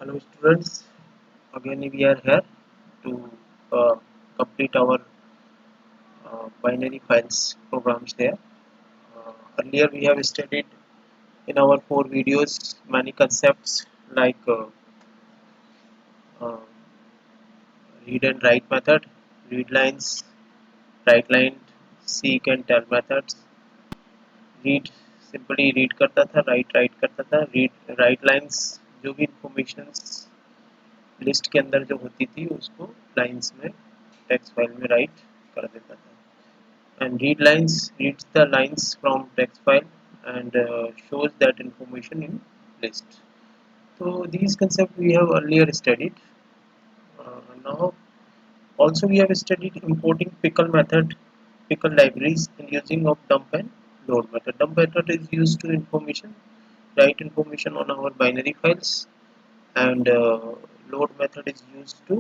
Hello students, again we are here to complete our binary files programs there. Earlier we have studied in our 4 videos many concepts like uh, read and write method, read lines, write line, seek and tell methods. Read simply read करता था, write करता था, read write lines जो भी informations list के अंदर जो होती थी उसको लाइंस में टेक्स्ट फाइल में राइट कर देता था and read lines reads the lines from text file and shows that information in list. So these concepts we have earlier studied. Now also we have studied importing pickle method, pickle libraries and using of dump and load method. Dump method is used to information write information on our binary files and load method is used to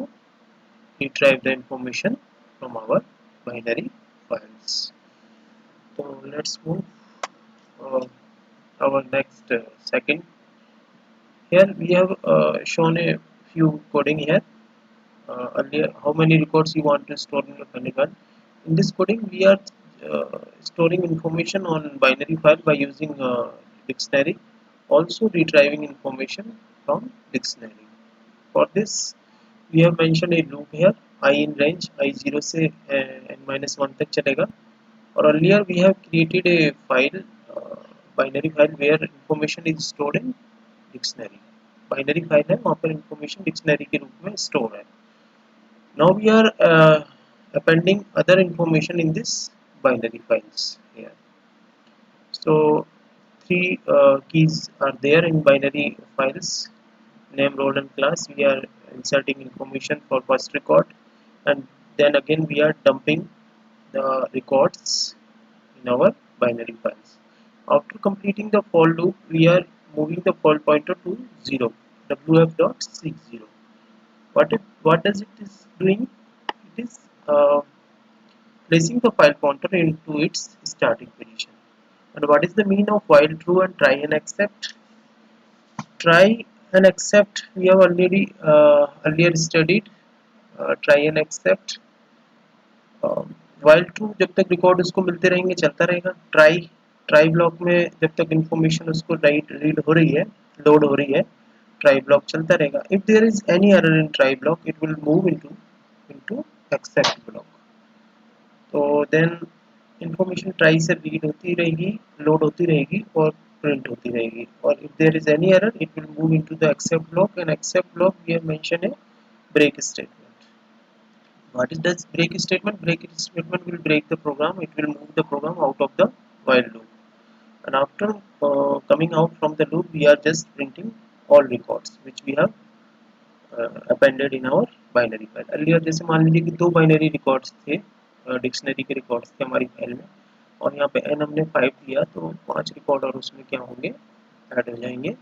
retrieve the information from our binary files. So let's move uh, our next second. Here we have shown a few coding here. Earlier, how many records you want to store in your Pentagon? In this coding, we are storing information on binary file by using dictionary. Also retrieving information from dictionary. For this, we have mentioned a loop here. I in range I0 से n-1 तक चलेगा. और earlier we have created a file binary file where information is stored in dictionary. Binary file है वहाँ पर information dictionary के रूप में store है. Now we are appending other information in this binary files here. So three keys are there in binary files: name, role and class. We are inserting information for first record, and then again we are dumping the records in our binary files. After completing the for loop, we are moving the for pointer to 0, wf.seek0. What does it is doing? It is placing the file pointer into its starting position. And what is the mean of while true and try and accept? Try and accept we have already earlier studied. Try and accept while true जब तक record उसको मिलते रहेंगे चलता रहेगा. Try block में जब तक इंफॉर्मेशन उसको रीड हो रही है, लोड हो रही है, ट्राई ब्लॉक चलता रहेगा. If there is any error in try block it will move into except block. तो देन इंफॉर्मेशन ट्राई से रीड होती रहेगी, लोड होती रहेगी और प्रिंट होती रहेगी. और if there is any error it will move into the except block and except block we have mention a break statement. What is this break statement? Break statement will break the program. It will move the program out of the while loop. And after coming out from the loop, we are just printing all records which we have appended in our binary file. Earlier जैसे मान लीजिए कि 2 binary records थे, dictionary के records थे हमारी file में, और यहाँ पे n हमने 5 दिया तो 5 रिकॉर्ड और उसमें क्या होंगे, ऐड हो जाएंगे.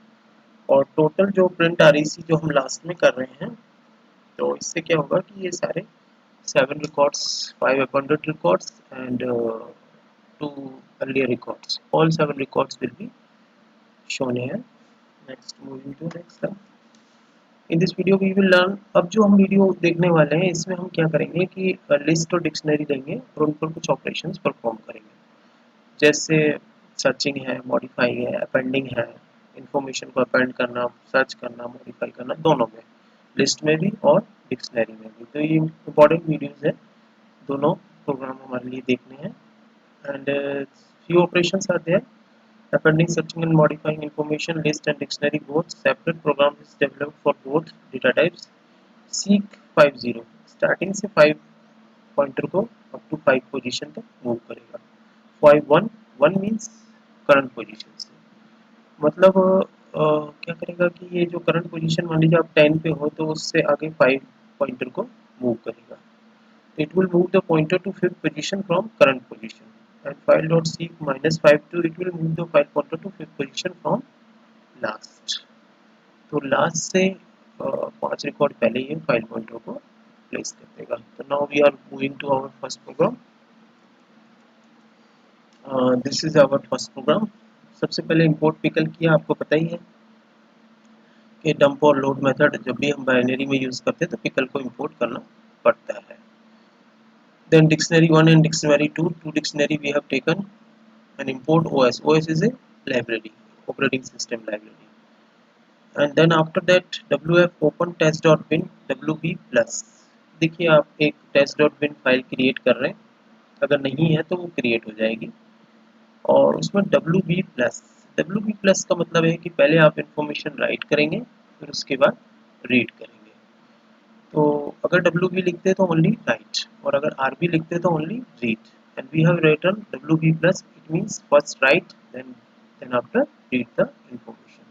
और टोटल जो प्रिंट REC जो हम लास्ट में कर रहे हैं, तो इससे क्या होगा कि ये सारे 7 records, 5 appended records and 2 earlier records. All 7 records will be shown here. Next, moving to next step. In this video we will learn. अब जो हम वीडियो देखने वाले हैं इसमें हम क्या करेंगे कि लिस्ट और डिक्शनरी देंगे और उन पर कुछ ऑपरेशंस परफॉर्म करेंगे. जैसे सर्चिंग है, मॉडिफाई है, अपेंडिंग है, इंफॉर्मेशन को अपेंड करना, सर्च करना, मॉडिफाई करना, दोनों में, लिस्ट में भी और डिक्शनरी में भी. तो ये इंपॉर्टेंट वीडियोस है, दोनों प्रोग्राम हमारे लिए देखने हैं. And few operations are there: appending, searching and modifying information, list and dictionary both. Separate program is developed for both data types. Seek 50 starting से 5 पॉइंटर को अप टू 5 पोजीशन तक move करेगा. 1 मींस करंट पोजीशन से, मतलब क्या करेगा कि ये जो करंट पोजीशन मान लीजिए आप 10 पे हो तो उससे आगे 5 पॉइंटर को मूव करेगा. It will move the pointer to 5th position from current position. And file.seek -52 it will move the file pointer to 5th position from last. तो लास्ट से 5 रिकॉर्ड पहले ये फाइल पॉइंटर को प्लेस कर देगा. तो now we are moving to our first program. This is our first program. सबसे पहले इंपोर्ट पिकल किया, आपको पता ही है. कि डंप और लोड मेथड जब भी हम बाइनरी में यूज करते हैं तो पिकल को इंपोर्ट करना पड़ता है। Then dictionary 1 and dictionary 2, two dictionary we have taken and import OS. OS is a library, operating system library. And then after that wf open test.bin wb plus। देखिए आप एक test.bin फाइल क्रिएट कर रहे हैं, अगर नहीं है तो वो क्रिएट हो जाएगी। और उसमें wb प्लस का मतलब है कि पहले आप इंफॉर्मेशन राइट करेंगे फिर उसके बाद रीड करेंगे। तो अगर wb लिखते हैं तो ओनली राइट, और अगर rb लिखते हैं तो only read. And we have written wb plus, it means first write then after read the information.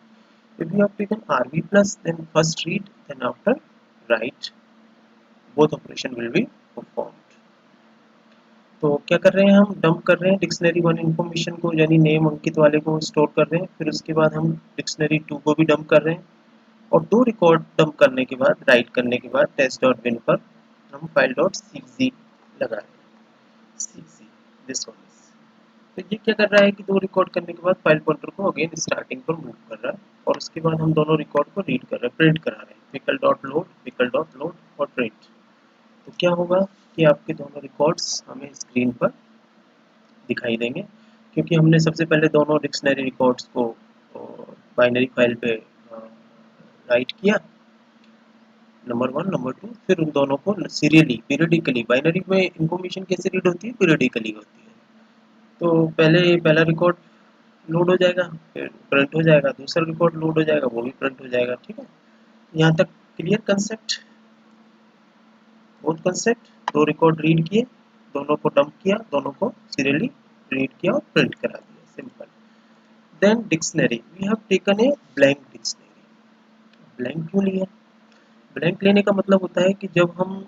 If you have taken rb plus then first read then after write, both operation will be performed. तो क्या कर रहे हैं हम, dump कर रहे हैं dictionary 1 information को, यानी नेम अंकित वाले को स्टोर कर रहे हैं, फिर उसके बाद हम डिक्शनरी 2 को भी डंप कर रहे हैं, और दो रिकॉर्ड डंप करने के बाद, राइट करने के बाद टेस्ट डॉट बिन पर हम फाइल डॉट सीजी लगा रहे हैं, सीजी दिस वन। तो ये क्या कर रहा है कि दो रिकॉर्ड करने के बाद फाइल पॉइंटर को अगेन स्टार्टिंग पर मूव कर रहा है, और उसके बाद हम दोनों रिकॉर्ड को रीड कर रहे हैं, प्रिंट करा रहे हैं, पिकल डॉट लोड और प्रिंट। तो क्या होगा कि आपके दोनों रिकॉर्ड्स हमें स्क्रीन पर दिखाई देंगे, क्योंकि हमने सबसे पहले दोनों डिक्शनरी रिकॉर्ड्स को बाइनरी फाइल पे राइट किया, नंबर 1 नंबर 2, फिर उन दोनों को सीरियली पीरियडिकली, बाइनरी में इंफॉर्मेशन कैसे रीड होती है, पीरियडिकली होती है। तो पहले पहला रिकॉर्ड लोड हो जाएगा, फिर प्रिंट हो जाएगा, दूसरा रिकॉर्ड लोड हो जाएगा, वो भी प्रिंट हो जाएगा। ठीक है, यहाँ तक क्लियर कंसेप्ट, बोथ कंसेप्ट। दो रिकॉर्ड रीड किए, दोनों को डंप किया, दोनों को सीरियली रीड किया और प्रिंट करा दिया, simple. Then dictionary, we have taken a blank dictionary. Blank क्यों लिया? ब्लैंक लेने का मतलब होता है कि जब हम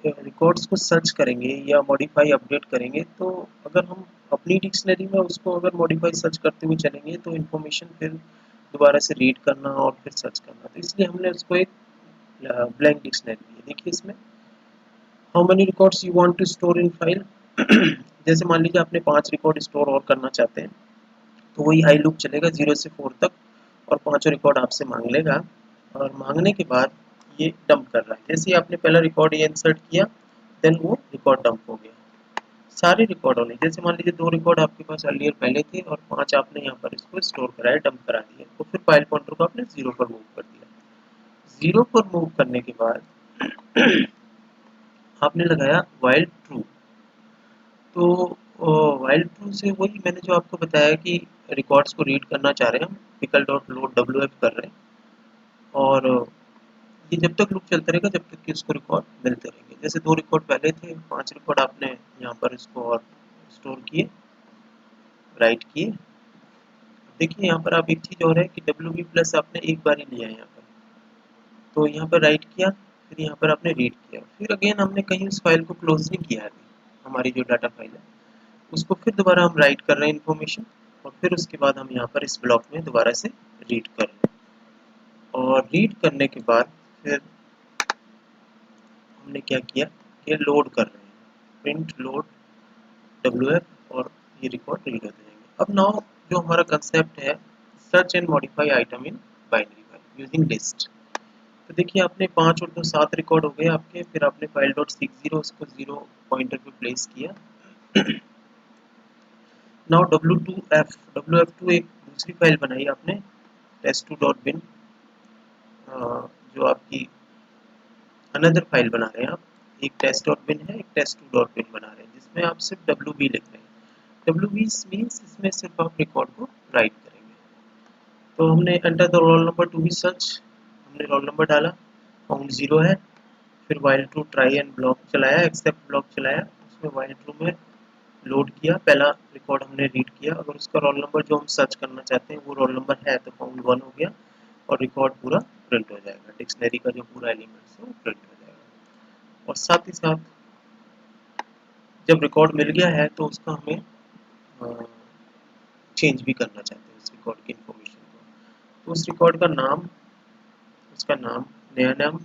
रिकॉर्ड्स को सर्च करेंगे या मॉडिफाई अपडेट करेंगे, तो अगर हम अपनी डिक्शनरी में उसको अगर मॉडिफाई सर्च करते हुए चलेंगे तो इन्फॉर्मेशन फिर दोबारा से रीड करना और फिर सर्च करना, तो इसलिए हमने उसको एक ब्लैंक डिक्शनरी दी। देखिए इसमें how many records you want to store in file. जैसे मान लीजिए आपने 5 रिकॉर्ड स्टोर और करना चाहते हैं, तो वही हाई लूप चलेगा 0 से 4 तक, और पांचों रिकॉर्ड आपसे मांग लेगा, और मांगने के बाद ये डंप कर रहा है। जैसे ही आपने पहला रिकॉर्ड ये इंसर्ट किया, देन वो रिकॉर्ड डंप हो गया सारे रिकॉर्डों ने। जैसे मान लीजिए 2 रिकॉर्ड आपके पास अर्लियर पहले थे और 5 आपने यहाँ पर इसको स्टोर कराया, डंप करा दिया, तो फिर फाइल पॉइंटर को आपने 0 पर मूव कर दिया। 0 पर मूव करने के बाद आपने लगाया वाइल ट्रू। तो वाइल ट्रू से वही मैंने जो आपको बताया कि रिकॉर्ड्स को रीड करना चाह रहे हैं हम, पिकल डॉट लोड wf कर रहे हैं, और ये जब तक लूप चलता रहेगा जब तक कि उसको रिकॉर्ड मिलते रहेंगे। जैसे 2 रिकॉर्ड पहले थे, 5 रिकॉर्ड आपने यहाँ पर इसको और स्टोर किए, राइट किए। देखिए यहाँ पर आप एक चीज़ और है कि wb प्लस आपने एक बार ही लिया है यहाँ पर, तो यहाँ पर राइट किया, फिर यहाँ पर आपने रीड किया, फिर अगेन हमने कहीं उस फाइल को क्लोज नहीं किया है, हमारी जो डाटा फाइल है उसको फिर दोबारा हम राइट कर रहे हैं इन्फॉर्मेशन, और फिर उसके बाद हम यहाँ पर इस ब्लॉक में दोबारा से रीड कर रहे हैं, और रीड करने के बाद फिर हमने क्या किया कि लोड कर रहे हैं, प्रिंट लोड wf, और ये रिकॉर्ड रीड होते जाएंगे। अब नाउ जो हमारा कंसेप्ट है, search and modify item in binary file using list. तो देखिए आपने 5 और 2 7 रिकॉर्ड हो गए आपके, फिर आपने फाइल डॉट सीख 0 उसको 0 पॉइंटर पे प्लेस किया। नाउ wf2 एक दूसरी फाइल बनाई आपने, test2.bin, जो आपकी अनदर फाइल बना रहे हैं आप, एक test.bin है, एक test2.bin बना रहे हैं, जिसमें आप सिर्फ wb लिख रहे हैं। wb मीन्स इसमें सिर्फ आप रिकॉर्ड को राइट करेंगे। तो हमने enter the roll number to be search, हमने रोल नंबर डाला, फाउंड 0 है, फिर while true try and block चलाया, एक्सेप्ट ब्लॉक चलाया, उसमें वाइल ट्रू में लोड किया, पहला रिकॉर्ड हमने रीड किया, अगर उसका रोल नंबर जो हम सर्च करना चाहते हैं वो रोल नंबर है तो फाउंड 1 हो गया, और रिकॉर्ड पूरा प्रिंट हो जाएगा, डिक्शनरी का जो पूरा एलिमेंट्स है वो प्रिंट हो जाएगा। और साथ ही साथ जब रिकॉर्ड मिल गया है तो उसका हमें चेंज भी करना चाहते हैं उस रिकॉर्ड की इन्फॉर्मेशन को, तो उस रिकॉर्ड का नाम, उसका नाम, नया नाम,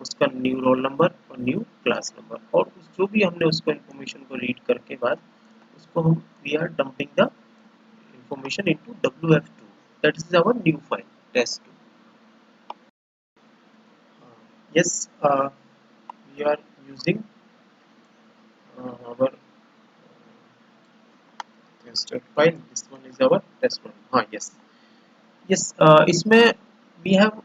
उसका न्यू रोल नंबर और न्यू क्लास नंबर, और उस जो भी हमने उसको इन्फॉर्मेशन को रीड करके बाद उसको हम we are dumping the information into wf2, that is our new file test2। Yes, we are using our test file. This one is our test one. हाँ, yes. Yes, इसमें we have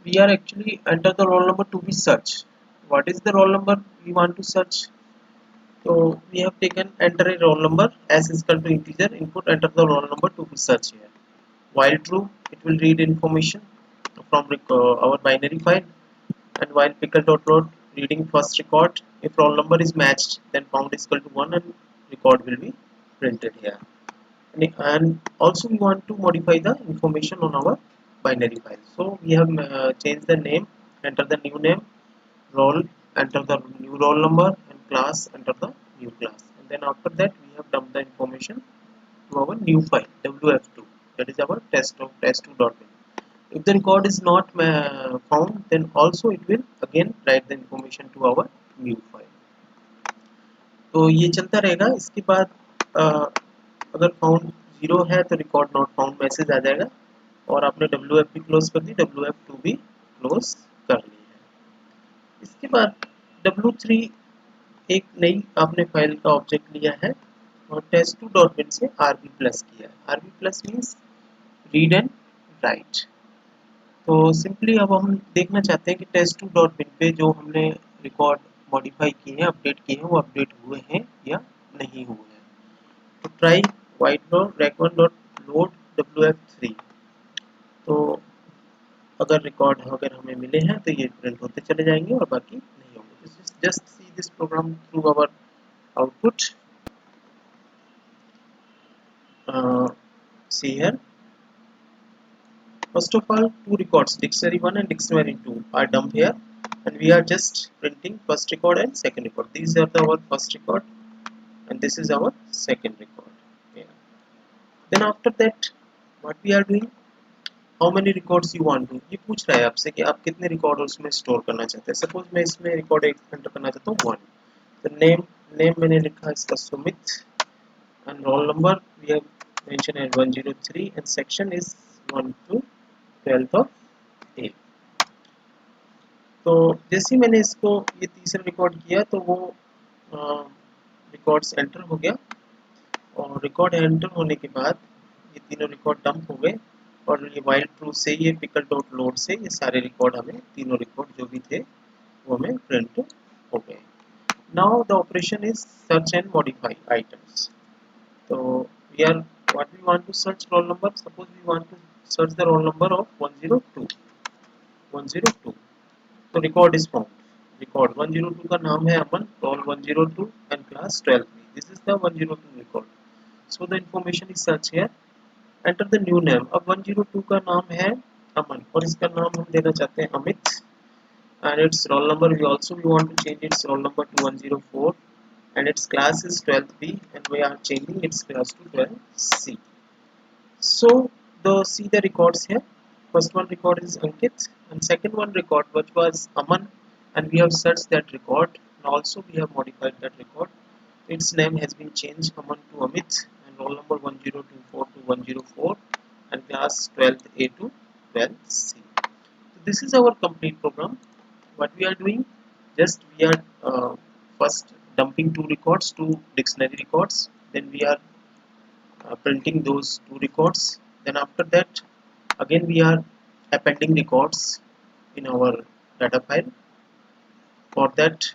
we are actually enter the roll number to be search. What is the roll number we want to search? So we have taken enter a roll number as is equal to integer input, enter the roll number to be search here. While true, it will read information from our binary file, and while pickle.load reading first record, if roll number is matched, then found is equal to 1 and record will be printed here. And also we want to modify the information on our binary file. So we have changed the name, enter the new name, role, enter the new roll number, and class, enter the new class. And then after that we have dumped the information to our new file wf2, that is our test2.bin. If the record is not found, then also it will again write the information to our new file. तो ये चलता रहेगा. इसके बाद अगर found 0 है तो record not found message आ जाएगा और आपने WF भी क्लोज कर दी, WF2 भी क्लोज कर ली है. इसके बाद W3 एक नई आपने फाइल का ऑब्जेक्ट लिया है और test2.bin से RB प्लस किया है. RB plus means read and right. तो सिंपली अब हम देखना चाहते हैं कि test2.bin पे जो हमने रिकॉर्ड मॉडिफाई किए हैं, अपडेट किए हैं, वो अपडेट हुए हैं या नहीं हुए हैं. तो try white rec1 load wf3. तो अगर रिकॉर्ड अगर हमें मिले हैं तो ये प्रिंट होते चले जाएंगे और बाकी नहीं होंगे. Just see this program through our output. See here. First of all, two records, dictionary 1 and dictionary 2 are dumped here, and we are just printing first record and second record. These are our first record and this is our second record. Yeah. Then after that, what we are doing, how many records you want to, ये पूछ रहा है आपसे कि आप कितने record उसमें store करना चाहते हैं. सपोज मैं इसमें रिकॉर्ड एंटर करना चाहता हूँ 1. तो नेम मैंने लिखा इसका Sumit, and roll number we have mentioned as 103 and section is 1 to 12th of A. तो जैसे ही मैंने इसको ये तीसरा रिकॉर्ड किया तो वो रिकॉर्ड्स एंटर हो गया और रिकॉर्ड एंटर होने के बाद ये तीनों रिकॉर्ड डंप हो गए और ये वाइल ट्रू से ये पिकल डॉट लोड से ये सारे रिकॉर्ड हमें तीनों रिकॉर्ड जो भी थे वो हमें प्रिंट हो गए. Now the operation is search and modify items. So we are what we want to search roll number. Suppose we want to search the roll number of 102. 102. So record is found. Record 102 का नाम है अमन, roll 102 and class 12. This is the 102 record. So the information is search here. Enter the new name. अब 102 का नाम है अमन और इसका नाम हम देना चाहते हैं Amit. And its roll number we want to change its roll number to 104. And its class is 12B and we are changing its class to 12C. So see the records here. First one record is Ankit and second one record which was Aman, and we have searched that record and also we have modified that record. Its name has been changed Aman to Amit and roll number 1024 to 104 and class 12A to 12C. So this is our complete program. What we are doing, just we are first dumping two records, two dictionary records, then we are printing those two records, then after that again we are appending records in our data file. For that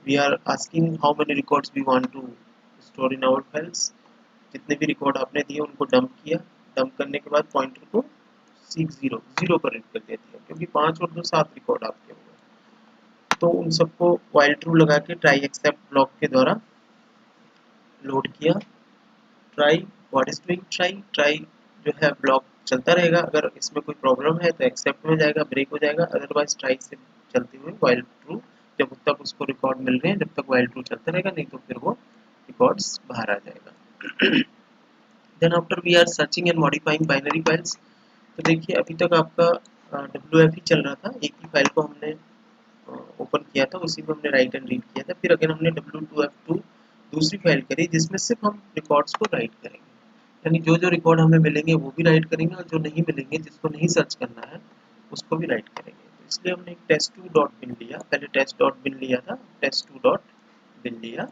we are asking how many records we want to store in our files. जितने भी record आपने दिए उनको dump किया. Dump करने के बाद pointer को सीक जीरो पर रीड कर देती है क्योंकि 5 और 2 7 रिकॉर्ड आपके हो गए. तो उन सबको वाइल ट्रू लगा के ट्राई एक्सेप्ट ब्लॉक के द्वारा लोड किया. Try what is doing try जो है ब्लॉक चलता रहेगा. अगर इसमें कोई प्रॉब्लम है तो एक्सेप्ट में जाएगा, ब्रेक हो जाएगा. अदरवाइज ट्राई से चलते हुए वाइल ट्रू जब तक उसको रिकॉर्ड मिल रहे हैं जब तक वाइल ट्रू चलता रहेगा, नहीं तो फिर वो रिकॉर्ड्स बाहर आ जाएगा. Then after we are searching and modifying binary files. तो देखिए अभी तक आपका WF ही चल रहा था. एक ही फाइल को हमने ओपन किया था, उसी में हमने राइट एंड रीड किया था. फिर अगर हमने W2F2 दूसरी फाइल करी जिसमें सिर्फ हम रिकॉर्ड्स को राइट करेंगे, यानी जो जो रिकॉर्ड हमें मिलेंगे वो भी राइट करेंगे और जो नहीं मिलेंगे जिसको नहीं सर्च करना है उसको भी राइट करेंगे। तो इसलिए हमने एक test2 डॉट बिन लिया, पहले टेस्ट डॉट बिन लिया था, test2 डॉट बिन लिया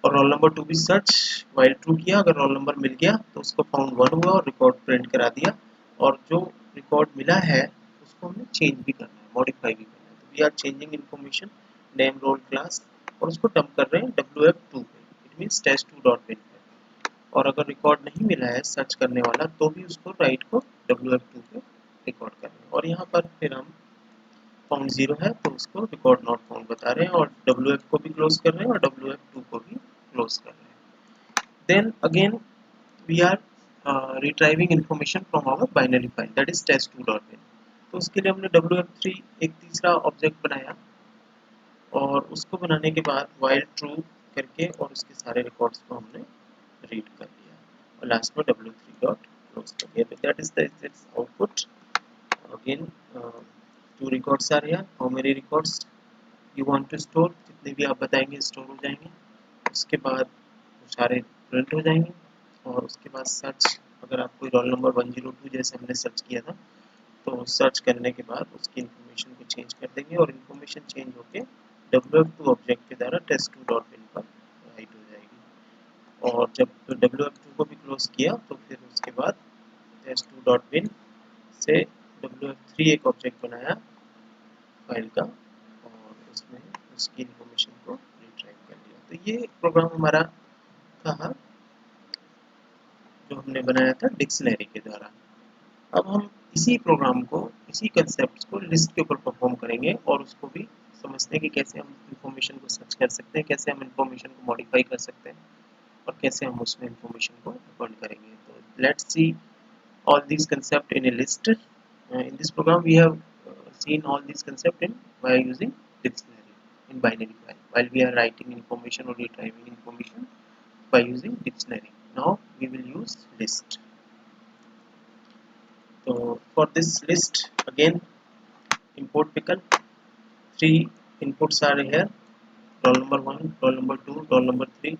और रोल नंबर 2 भी सर्च वाइल ट्रू किया। अगर रोल नंबर मिल गया तो उसको फाउंड 1 हुआ और रिकॉर्ड प्रिंट करा दिया। और जो रिकॉर्ड मिला है उसको हमें चेंज भी करना है, मॉडिफाई भी करना है। तो we are changing information name roll class और उसको डंप कर रहे हैं wf2 पे, इट मींस test2 डॉट बिन पे। और अगर रिकॉर्ड नहीं मिला है सर्च करने वाला तो भी उसको राइट को wf2 पे रिकॉर्ड कर रहे हैं। और यहाँ पर फिर हम फाउंड 0 है तो उसको रिकॉर्ड नॉट फाउंड बता रहे हैं और wf को भी क्लोज कर रहे हैं और wf2 को भी क्लोज कर रहे हैं। Then again we are retrieving information from our binary file, that is test2.bin। तो उसके लिए हमने wf3 एक तीसरा ऑब्जेक्ट बनाया और उसको बनाने के बाद while true करके और उसके सारे रिकॉर्ड्स को हमने रीड कर लिया और लास्ट में w3 डॉट क्लोज कर दिया। तो that is the its output. Again two records are here, how many records you want to store, जितने भी आप बताएंगे स्टोर हो जाएंगे। उसके बाद वो सारे प्रिंट हो जाएंगे और उसके बाद सर्च, अगर आप कोई रोल नंबर 102 जैसे हमने सर्च किया था तो सर्च करने के बाद उसकी इन्फॉर्मेशन को चेंज कर देंगे और इन्फॉर्मेशन चेंज होके wf2 ऑब्जेक्ट के द्वारा test2.bin पर राइट हो जाएगी। और जब wf2 को भी क्लोज किया तो फिर उसके बाद test2.bin से wf3 एक ऑब्जेक्ट बनाया फाइल का और उसमें उसकी इन्फॉर्मेशन को रिट्राइव कर लिया। तो ये प्रोग्राम हमारा था जो हमने बनाया था डिक्शनरी के द्वारा। अब हम इसी प्रोग्राम को, इसी कंसेप्ट को लिस्ट के ऊपर परफॉर्म करेंगे और उसको भी समझते हैं कि कैसे हम इंफॉर्मेशन को सर्च कर सकते हैं, कैसे हम इंफॉर्मेशन को मॉडिफाई कर सकते हैं और कैसे हम उसमें इंफॉर्मेशन को अपलोड करेंगे। तो let's C all these concept in a list. In this program we have seen all these concept in by using dictionary in binary file while we are writing information or retrieving information by using dictionary. Now we will use list. So for this list again import pickle, three inputs are here, roll number 1, roll number 2, roll number 3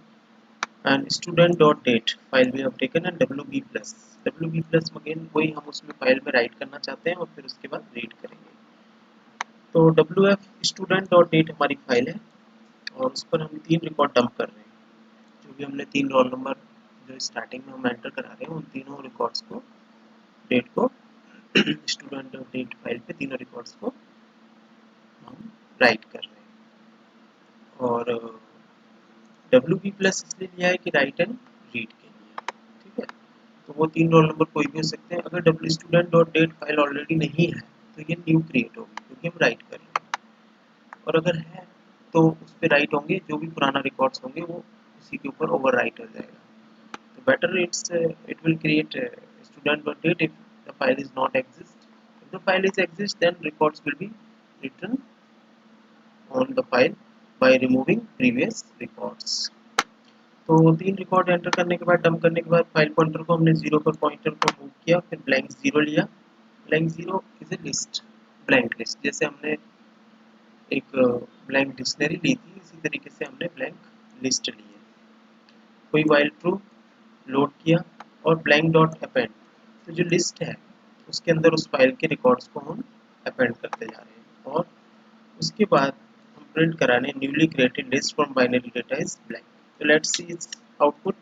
and student dot date file भी have taken and wb plus again वही हम उसमें file में right करना चाहते हैं और फिर उसके बाद रीड करेंगे। तो wf student dot date हमारी फाइल है और उस पर हम 3 रिकॉर्ड डंप कर रहे हैं। जो भी हमने 3 रोल नंबर जो स्टार्टिंग में हम एंटर करा रहे हैं उन तीनों रिकॉर्ड्स को, डेट को स्टूडेंट डॉट डेट फाइल पे तीनों रिकॉर्ड्स को हम राइट कर रहे हैं। और wb प्लस इसलिए लिया है कि राइट एंड रीड के लिए, ठीक है। तो वो 3 रोल नंबर कोई भी हो सकते हैं। अगर w student dot dat file already नहीं है तो ये न्यू क्रिएट होगी क्योंकि हम राइट कर रहे हैं। और अगर है तो उस पर राइट होंगे, जो भी पुराना रिकॉर्ड्स होंगे वो उसी के ऊपर ओवर राइट हो जाएगा। तो better it will create student dot date if the file is not exist. If the file is exist then records will be written on the file by removing previous records. तो 3 record enter करने के बाद dump करने के बाद file pointer को हमने 0 पर पॉइंटर को मूव किया, फिर ब्लैंक 0 लिया। Blank 0 is a list, blank list, जैसे हमने एक ब्लैंक डिक्शनरी ली थी इसी तरीके से हमने ब्लैंक लिस्ट ली है। कोई वाइल ट्रू लोड किया और ब्लैंक डॉट अपेंड, तो जो लिस्ट है उसके अंदर उस फाइल के रिकॉर्ड्स को हम अपेंड करते जा रहे हैं। और उसके बाद हम प्रिंट कराने newly created list from binary data is blank. तो let's see its output.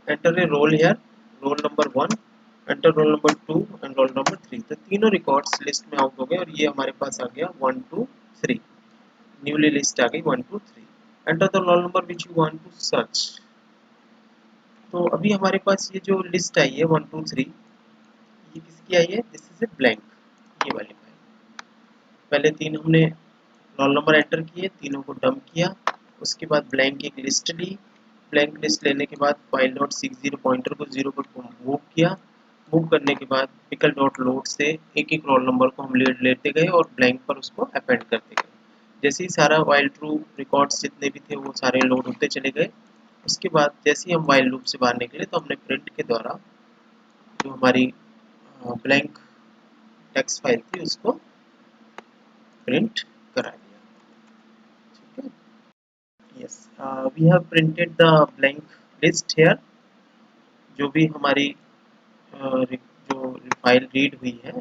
enter a roll here, roll number 1, enter roll number 2 and roll number 3। तो तीनों रिकॉर्ड्स लिस्ट में आउट हो गए और ये हमारे पास आ गया 1 2 3, न्यूली लिस्ट आ गई 1 2 3। Enter the roll number which you want to search. तो अभी हमारे पास ये जो लिस्ट आई है 1 2 3, ये किसकी आई है? दिस इज ए ब्लैंक, ये वाली फाइल। पहले 3 हमने रोल नंबर एंटर किए, तीनों को डंप किया, उसके बाद ब्लैंक एक लिस्ट ली। ब्लैंक लिस्ट लेने के बाद फाइल डॉट 60 पॉइंटर को 0 पर मूव किया। मूव करने के बाद पिकल डॉट लोड से एक एक रोल नंबर को हम लेते गए और ब्लैंक पर उसको अपेंड करते गए। जैसे ही सारा वाइल ट्रू रिकॉर्ड्स जितने भी थे वो सारे लोड होते चले गए। उसके बाद जैसे ही हम वाइल लूप से बाहर निकले तो हमने प्रिंट के द्वारा जो हमारी ब्लैंक टेक्स्ट फाइल थी उसको प्रिंट करा दिया, ठीक है। Yes, we have printed the blank list here। जो भी हमारी फाइल रीड हुई है,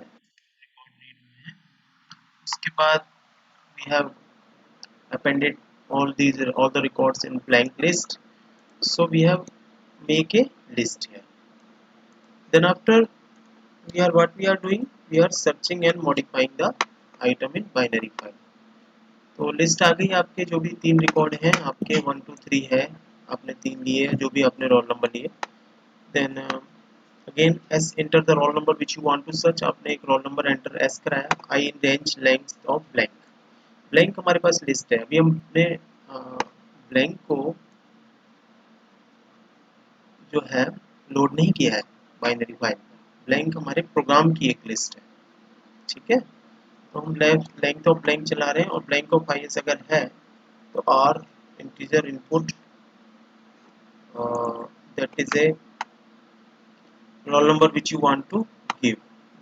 उसके बाद we have appended all the records in blank list. So we have make a list here. Then after we are doing, we are searching and modifying the item in binary file. तो list आ गई आपके, जो भी 3 record हैं आपके 1 2 3 है, आपने 3 लिए हैं, जो भी आपने रोल नंबर लिए. Then again as enter the roll number which you want to search. आपने एक रोल नंबर एंटर एस कराया. I in range length of blank. Blank हमारे पास लिस्ट है. अभी हमने ब्लैंक को जो है लोड नहीं किया है बाइनरी फाइल. ब्लैंक हमारे प्रोग्राम की एक लिस्ट है. ठीक है, तो हम लेंथ ऑफ ब्लैंक चला रहे हैं और ब्लैंक ऑफ फाइल्स अगर है तो are integer input that is a roll number which you want to give.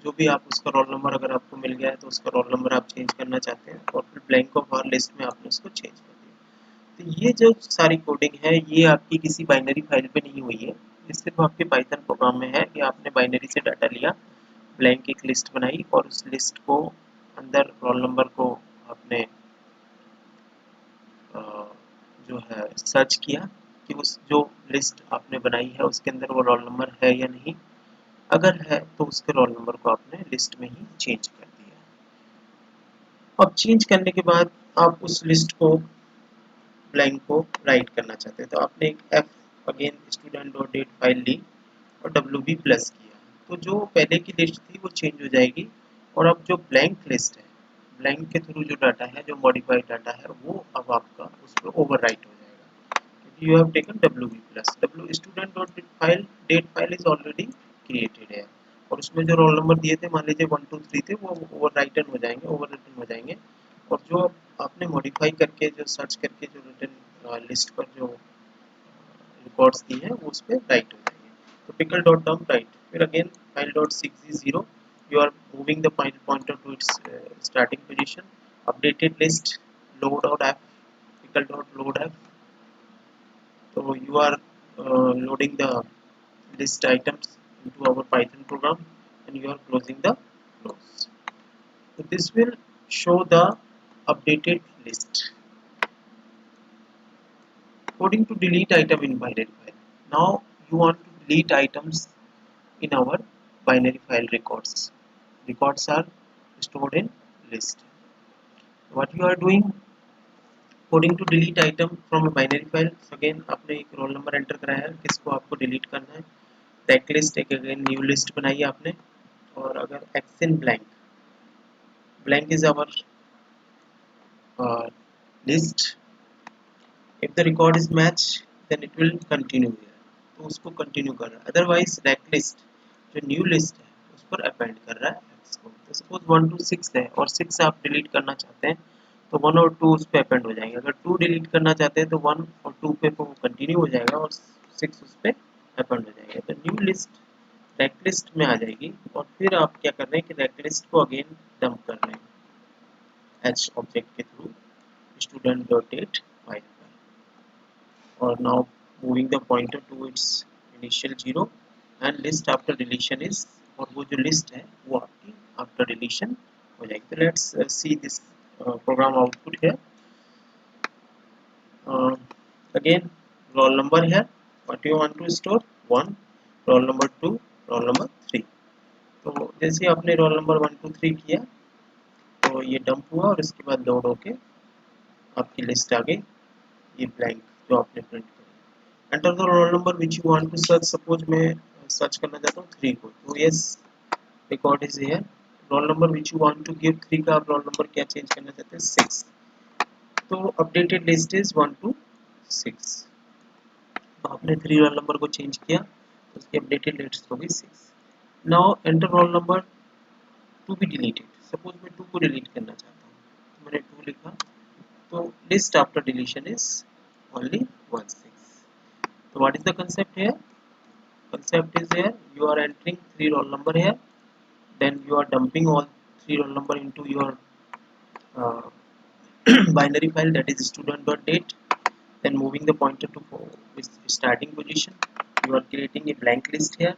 जो भी आप उसका रोल नंबर अगर आपको मिल गया है तो उसका रोल नंबर आप चेंज करना चाहते हैं और फिर ब्लैंक ऑफ आर लिस्ट में आपने उसको चेंज कर दिया. तो ये जो सारी कोडिंग है ये आपकी किसी बाइनरी फाइल पे नहीं हुई है. ये सिर्फ आपके पाइथन प्रोग्राम में है कि आपने बाइनरी से डाटा लिया, ब्लैंक एक लिस्ट बनाई और उस लिस्ट को अंदर रोल नंबर को आपने जो है सर्च किया कि उस जो लिस्ट आपने बनाई है उसके अंदर वो रोल नंबर है या नहीं. अगर है तो उसके रोल नंबर को आपने लिस्ट में ही चेंज कर दिया. अब चेंज करने के बाद आप उस लिस्ट को ब्लैंक को राइट करना चाहते हैं तो आपने एक F again student dot dat file ली और WB प्लस किया. तो जो पहले की लिस्ट थी वो चेंज हो जाएगी और अब जो ब्लैंक लिस्ट है, ब्लैंक के थ्रू जो डाटा है, जो मॉडिफाइड डाटा है, वो अब आपका उस पर ओवरराइट हो जाएगा क्योंकि you have taken WB plus. W student dot dat file is already created है और उसमें जो रोल नंबर दिए थे, मान लीजिए 1 2 3 थे, वो ओवर रिटन हो जाएंगे और जो आपने मॉडिफाई करके जो सर्च करके जो रिटन लिस्ट पर जो रिकॉर्ड्स दी है वो उस पर राइट हो जाएंगे. तो pickle dot term right. फिर again file dot 6 you are moving the file pointer to its starting position. Updated list load or app pickle dot load app. So you are loading the list items into our Python program and you are closing the close. So this will show the updated list. Coding to delete item in binary file. Now you want to delete items in our binary file records. Records are stored in list. What you are doing, coding to delete item from a binary file. So again आपने एक roll number enter कराया है, किसको आपको delete करना है. Take list एक again new list बनाई आपने और अगर x in blank, blank is our list. If the record is match then it will continue here. तो उसको कंटिन्यू कर रहा है. अदरवाइज टेक लिस्ट जो न्यू लिस्ट है उस पर अपेंड कर रहा है एक्स को. तो सपोज 1 to 6 है और 6 आप डिलीट करना चाहते हैं तो 1 और 2 उस पर अपेंड हो जाएंगे. अगर 2 डिलीट करना चाहते हैं तो 1 और 2 पे वो कंटिन्यू हो जाएगा और 6 उस पर अपेंड हो जाएगा. तो न्यू लिस्ट रैक लिस्ट में आ जाएगी और फिर आप क्या कर रहे हैं कि रैक लिस्ट को अगेन डंप कर रहे हैं एच ऑब्जेक्ट के through student dot dat file पर. और now moving the pointer to its initial 0 and list after deletion is, और वो जो लिस्ट है वो आपकी आफ्टर डिलीशन हो जाएगी. तो let's see this program output here. Again roll number here, what you want to store 1, roll number 2, roll number 3. तो जैसे आपने रोल नंबर 1 2 3 किया तो ये डंप हुआ और इसके बाद लोड होके आपकी लिस्ट आ गई, ये ब्लैंक जो आपने प्रिंट किया. Enter the roll number which you want to search. Suppose मैं सर्च करना चाहता हूँ 3 को, तो yes record is here. Roll number which you want to give 3 का आप रोल नंबर क्या चेंज करना चाहते हैं 6. तो अपडेटेड लिस्ट इज 1 to 6. तो आपने 3 रोल नंबर को चेंज किया तो उसकी अपडेटेड लिस्ट होगी 6. Now enter role number to be deleted. Suppose मैं 2 को डिलीट करना चाहता हूँ तो मैंने 2 लिखा. तो list after deletion is only 1 6. तो what is the concept here? Concept is here, you are entering 3 roll number here, then you are dumping all 3 roll number into your uh, binary file, that is student.date. Then moving the pointer to its starting position, you are creating a blank list here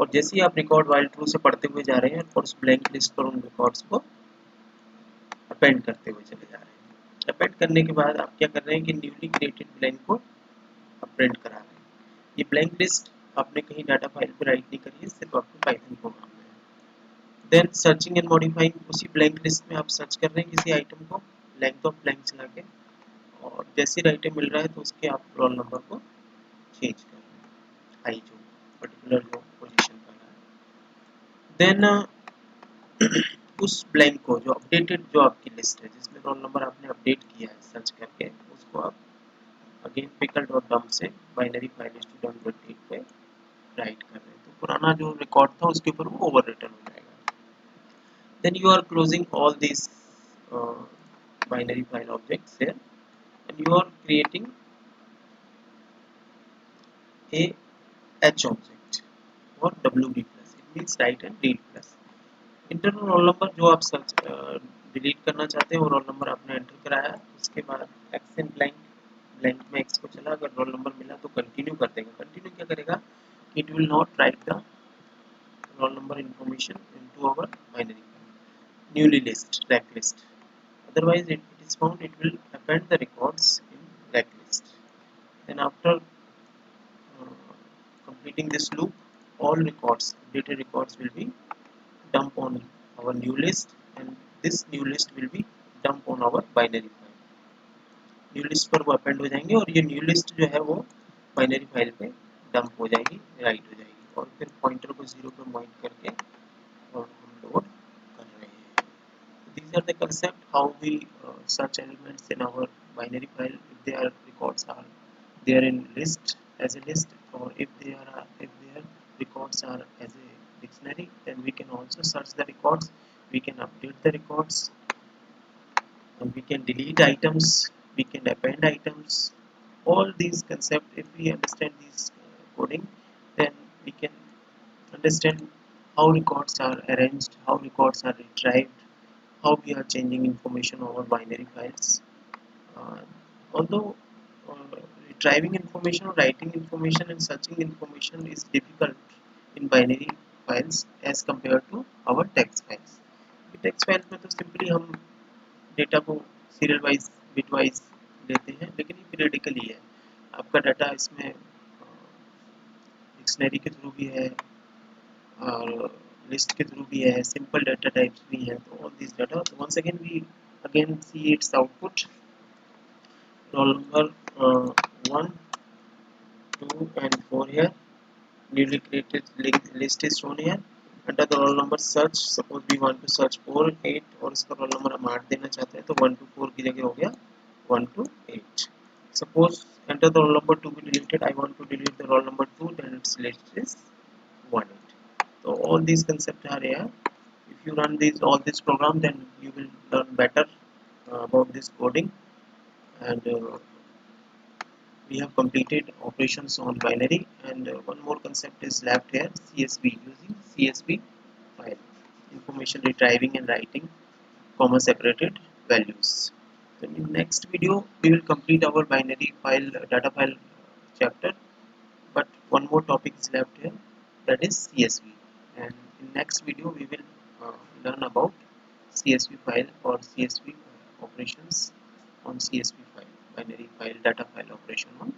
और जैसे ही आप record while true से पढ़ते हुए जा रहे हैं और उस ब्लैंक लिस्ट पर उन रिकॉर्ड्स को अपेंड करते हुए चले जा रहे हैं। अपेंड करने के बाद आप क्या कर रहे हैं कि न्यूली क्रिएटेड ब्लैंक को अपेंड करा रहे हैं। ये ब्लैंक लिस्ट आपने कहीं डाटा फाइल पे राइट नहीं करी है, सिर्फ आपने पाइथन प्रोग्राम में है। देन सर्चिंग एंड मॉडिफाइंग, उसी ब्लैंक लिस्ट में आप सर्च कर रहे हैं किसी आइटम को लेंथ ऑफ ब्लैंक चला के, और जैसे आइटम मिल रहा है तो उसके आप रोल नंबर को चेंज कर रहे हैं, हाई जो पर्टिकुलर जो पोजीशन पर है। देन उस ब्लैंक को, जो अपडेटेड जो आपकी लिस्ट है जिसमें रोल नंबर आपने अपडेट किया है सर्च करके, उसको आप अगेन पिकल डॉट डम्प से binary file student dot take पे राइट कर रहे हैं, तो पुराना जो रिकॉर्ड था उसके ऊपर वो ओवर रिटर्न हो जाएगा। Then you are closing all this binary file objects here, and you are creating a H object or WB plus, it means write and read plus। Internal roll number जो आप search delete करना चाहते हैं वो roll number आपने enter कराया, उसके बाद एक्स इन ब्लैंक, ब्लैंक में एक्स को चला, अगर रोल नंबर मिला तो कंटिन्यू कर देगा। कंटिन्यू क्या करेगा, it will not right the roll number information into our binary file newly list rack list, otherwise it is found it will append the records in rack list। Then after completing this loop, all records, updated records will be dumped on our new list, and this new list will be dumped on our binary file। New list पर वो append हो जाएंगे और ये new list जो है वो binary file पे डंप हो जाएगी, राइट हो जाएगी, और फिर पॉइंटर को 0 पे पॉइंट करके और हम लोड कर रहे हैं। These are the concept how we search elements in our binary file if their records are there in list as a list, or if their records are as a dictionary, then we can also search the records, we can update the records, and we can delete items, we can append items. All these concepts, if we understand these coding, then we can understand how records are arranged, how records are retrieved, how we are changing information over binary files. Uh, although uh, retrieving information, writing information, and searching information is difficult in binary files as compared to our text files। Text files में तो simply हम data को serial wise bit wise लेते हैं, लेकिन ये periodical ही है। आपका डाटा इसमें डिक्शनरी के थ्रू भी है और लिस्ट के थ्रू भी है, सिंपल डाटा टाइप्स भी हैं, तो ऑल दिस डाटा, तो once again we again see its output, roll number 1, 2 and 4 here, newly created list is shown here। under the roll number search, suppose we want to search 4 8 और इसका roll number हम 8 देना चाहते हैं, तो 1 to 4 की जगह हो गया 1 to 8। suppose enter the roll number to be deleted, I want to delete the roll number 2, then its list is 1 8। so all these concepts are here, if you run these all this program, then you will learn better about this coding, and we have completed operations on binary, and one more concept is left here, CSV, using CSV file, information retrieving and writing comma separated values। So in next video we will complete our binary file data file chapter, but one more topic is left here, that is CSV, and in next video we will learn about CSV file or CSV operations on CSV file, binary file data file operation on